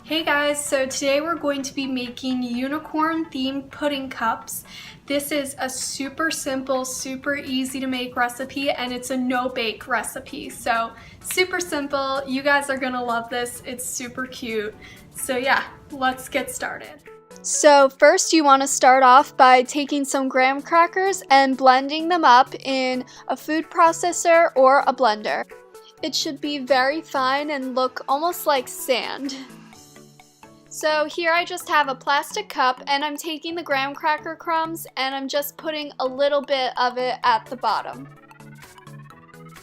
Hey guys, so today we're going to be making unicorn themed pudding cups. This is a super simple, super easy to make recipe, and it's a no-bake recipe. So super simple, you guys are gonna love this, it's super cute. So yeah, let's get started. So first you want to start off by taking some graham crackers and blending them up in a food processor or a blender. It should be very fine and look almost like sand. So here I just have a plastic cup and I'm taking the graham cracker crumbs and I'm just putting a little bit of it at the bottom.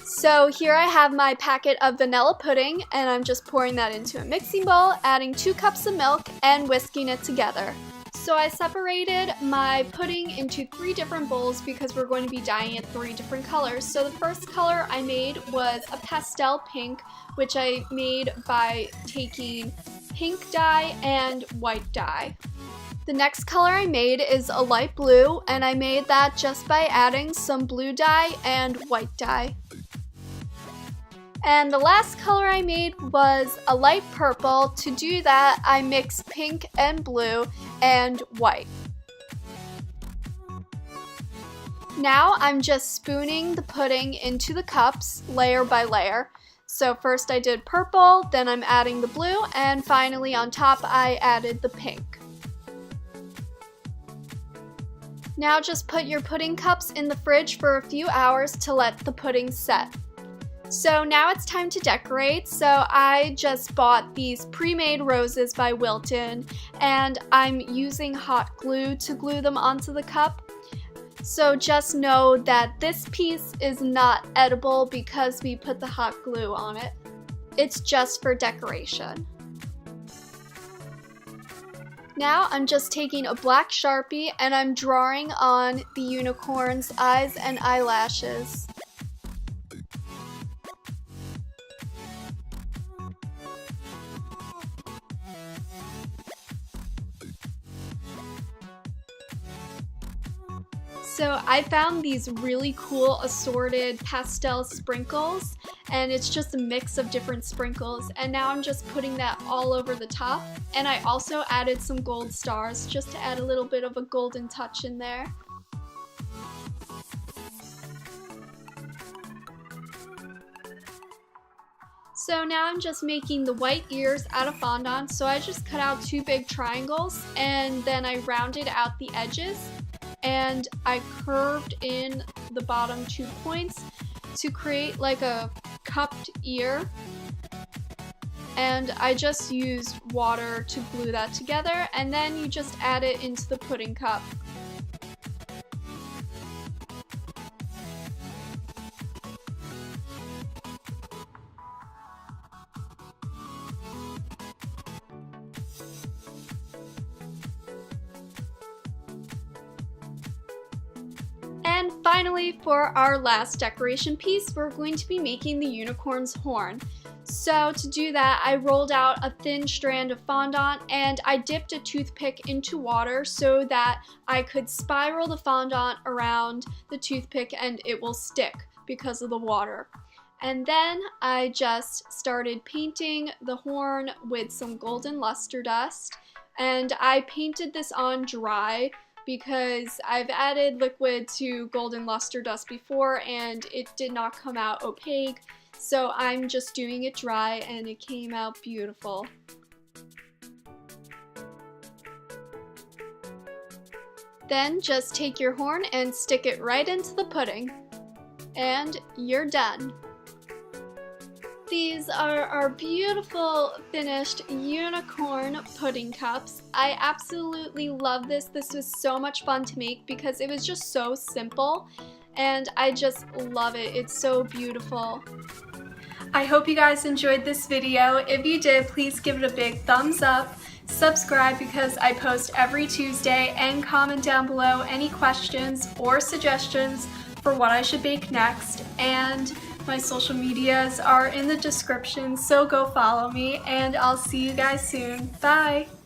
So here I have my packet of vanilla pudding and I'm just pouring that into a mixing bowl, adding 2 cups of milk and whisking it together. So I separated my pudding into 3 different bowls because we're going to be dyeing it 3 different colors. So the first color I made was a pastel pink, which I made by taking pink dye and white dye. The next color I made is a light blue, and I made that just by adding some blue dye and white dye. And the last color I made was a light purple. To do that, I mixed pink and blue and white. Now I'm just spooning the pudding into the cups layer by layer. So first I did purple, then I'm adding the blue, and finally on top I added the pink. Now just put your pudding cups in the fridge for a few hours to let the pudding set. So now it's time to decorate. So I just bought these pre-made roses by Wilton, and I'm using hot glue to glue them onto the cup. So just know that this piece is not edible because we put the hot glue on it. It's just for decoration. Now I'm just taking a black Sharpie and I'm drawing on the unicorn's eyes and eyelashes. So I found these really cool assorted pastel sprinkles, and it's just a mix of different sprinkles, and now I'm just putting that all over the top. And I also added some gold stars just to add a little bit of a golden touch in there. So now I'm just making the white ears out of fondant, so I just cut out 2 big triangles and then I rounded out the edges. And I curved in the bottom 2 points to create like a cupped ear. And I just used water to glue that together, and then you just add it into the pudding cup. And finally, for our last decoration piece, we're going to be making the unicorn's horn. So to do that, I rolled out a thin strand of fondant and I dipped a toothpick into water so that I could spiral the fondant around the toothpick and it will stick because of the water. And then I just started painting the horn with some golden luster dust, and I painted this on dry because I've added liquid to golden luster dust before and it did not come out opaque, so I'm just doing it dry and it came out beautiful. Then just take your horn and stick it right into the pudding, and you're done. These are our beautiful finished unicorn pudding cups. I absolutely love this. This was so much fun to make because it was just so simple and I just love it. It's so beautiful. I hope you guys enjoyed this video. If you did, please give it a big thumbs up. Subscribe because I post every Tuesday, and comment down below any questions or suggestions for what I should bake next. And my social medias are in the description, so go follow me, and I'll see you guys soon. Bye!